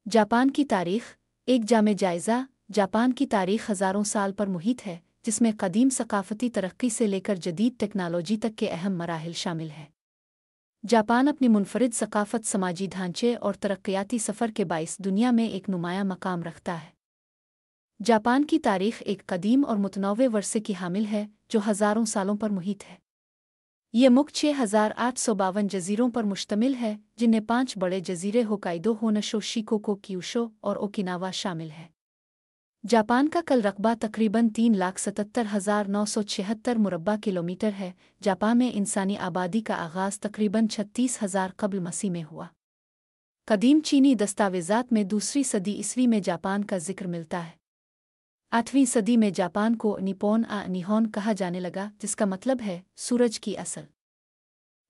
Japan की तारीख एक जामे जायज़ा। जापान की तारीख हज़ारों साल पर मुहित है, जिसमें कदीम सकाफ़ती तरक्की से लेकर जदीद टेक्नोलॉजी तक के अहम मराहिल शामिल हैं। जापान अपनी मुनफरिद सकाफ़त, समाजी ढांचे और तरक्याती सफ़र के बाइस दुनिया में एक नुमाया मकाम रखता है। जापान की तारीख एक कदीम और मुतनव्वे वर्से की हामिल है, जो हज़ारों सालों पर मुहित है। ये मुख्य 6,852 जज़ीरों पर मुश्तमिल है, जिनमें 5 बड़े जज़ीरे होकाइडो, होनशो, शिकोको, क्यूशो और ओकिनावा शामिल हैं। जापान का कल रकबा तकरीबन 3,77,976 मुरब्बा किलोमीटर है। जापान में इंसानी आबादी का आगाज़ तकरीबन 36,000 क़ब्ल मसीह में हुआ। कदीम चीनी दस्तावेज़ात में दूसरी सदी ईस्वी में जापान का जिक्र मिलता है। 8वीं सदी में जापान को निप्पॉन निहोन कहा जाने लगा, जिसका मतलब है सूरज की असल।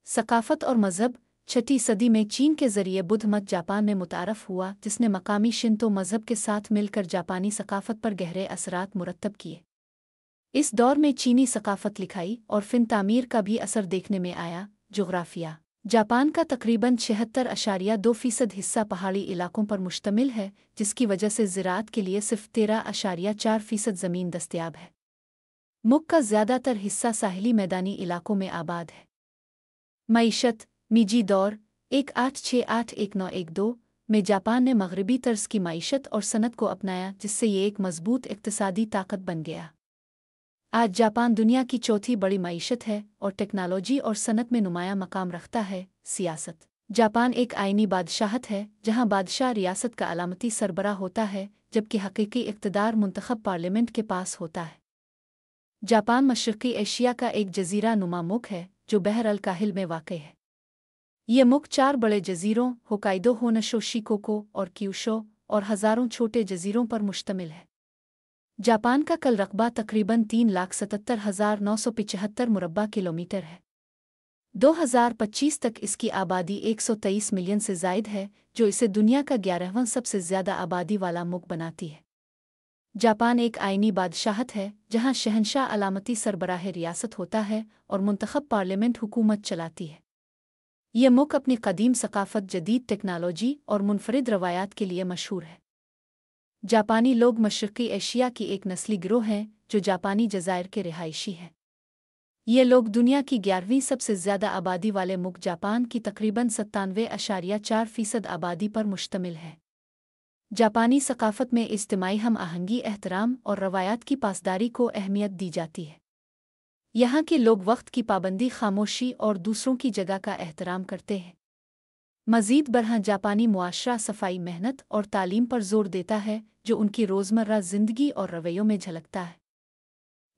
सकाफ़त और मज़हब 6ठी सदी में चीन के ज़रिए बुद्ध मत जापान में मुतारफ़ हुआ, जिसने मकामी शिंतो मज़हब के साथ मिलकर जापानी सकाफ़त पर गहरे असरात मुरत्तब किए। इस दौर में चीनी सकाफ़त, लिखाई और फ़िन तामीर का भी असर देखने में आया। जोग्राफ़िया जापान का तकरीबन 76.2% हिस्सा पहाड़ी इलाकों पर मुश्तमिल है, जिसकी वजह से ज़राअत के लिए सिर्फ 13.4% ज़मीन दस्तयाब है। मुल्क का ज़्यादातर हिस्सा साहिली मैदानी इलाकों में आबाद है। मईशत मीजी दौर 1868-1912 में जापान ने मगरबी तर्ज की मईशत और सनत को अपनाया, जिससे ये एक मजबूत इक़्तिसादी ताकत बन गया। आज जापान दुनिया की चौथी बड़ी मईशत है और टेक्नोलॉजी और सनत में नुमाया मकाम रखता है। सियासत जापान एक आइनी बादशाहत है, जहां बादशाह रियासत का अलामती सरबराह होता है, जबकि हकीकी इक़्तिदार मुंतखब पार्लियामेंट के पास होता है। जापान मशरक़ी एशिया का एक जज़ीरा नुमा मुल्क है, जो बहर अल काहिल में वाक़ है। ये मुल्क 4 बड़े जज़ीरों होकाइडो, होनशो, शिकोको और क्यूशो और हज़ारों छोटे जज़ीरों पर मुश्तमिल है। जापान का कल रकबा तकरीबन 3,77,975 मुरब्बा किलोमीटर है। 2025 तक इसकी आबादी 123 मिलियन से ज़ायद है, जो इसे दुनिया का 11वां सबसे ज़्यादा आबादी वाला मुल्क बनाती है। जापान एक आइनी बादशाहत है, जहां शहंशाह अलामती सरबराह रियासत होता है और मुंतखब पार्लियामेंट हुकूमत चलाती है। यह मुल्क अपनी कदीम सकाफ़त, जदीद टेक्नोलॉजी और मुनफरिद रवायात के लिए मशहूर है। जापानी लोग मशरक़ी एशिया की एक नस्ली गिरोह हैं, जो जापानी जज़ायर के रिहायशी हैं। ये लोग दुनिया की 11वीं सबसे ज़्यादा आबादी वाले मुल्क जापान की तकरीबन 97.4% आबादी पर मुश्तमिल है। जापानी सकाफ़त में इज्तिमाई हम आहंगी, एहतराम और रवायात की पासदारी को अहमियत दी जाती है। यहाँ के लोग वक्त की पाबंदी, खामोशी और दूसरों की जगह का एहतराम करते हैं। मज़ीद बरहा जापानी मुआशरा सफ़ाई, मेहनत और तालीम पर ज़ोर देता है, जो उनकी रोज़मर्रा ज़िंदगी और रवैयों में झलकता है।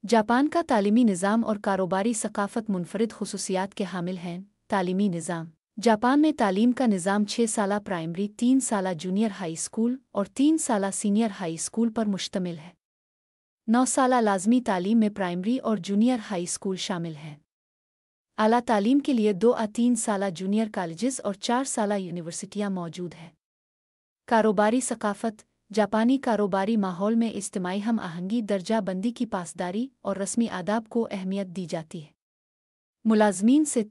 जापान का तालीमी निज़ाम और कारोबारी सकाफ़त मुनफरिद खुसूसियात के हामिल हैं। तालीमी निज़ाम जापान में तालीम का निज़ाम 6 साला प्राइमरी, 3 साला जूनियर हाई स्कूल और 3 साला सीनियर हाई स्कूल पर मुश्तमिल है। 9 साला लाज़मी तालीम में प्राइमरी और जूनियर हाई स्कूल शामिल हैं। आला तालीम के लिए 2 आ 3 साला जूनियर कॉलेजेस और 4 साला यूनिवर्सिटियाँ मौजूद हैं। कारोबारी सकाफ़त जापानी कारोबारी माहौल में इज्तिमाई हम आहंगी, दर्जा बंदी की पासदारी और रस्मी आदाब को अहमियत दी जाती है। मुलाज़मीन से